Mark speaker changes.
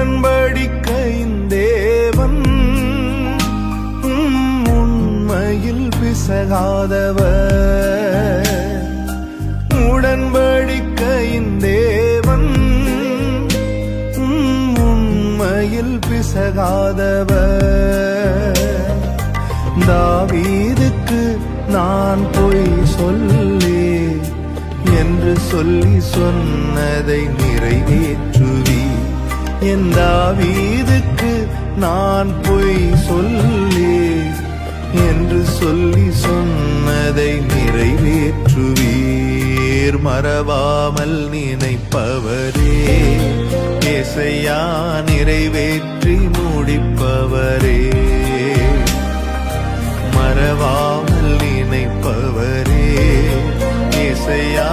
Speaker 1: உடன்படிக்கையின் தேவன் உண்மையில் பிசகாதவர். உடன்படிக்கையின் தேவன் உண்மையில் பிசகாதவர். தாவீதுக்கு நான் பொய் சொல்லி என்று சொல்லி சொன்னதை நிறைவேற்றுவி. என் தாவீதுக்கு நான் பொய் சொல்லி என்று சொல்லி சொன்னதை நிறைவேற்றுவீர். மறவாமல் நினைப்பவரே, ஏசையா நிறைவேற்றி முடிப்பவரே. மறவாமல் நினைப்பவரே, ஏசையா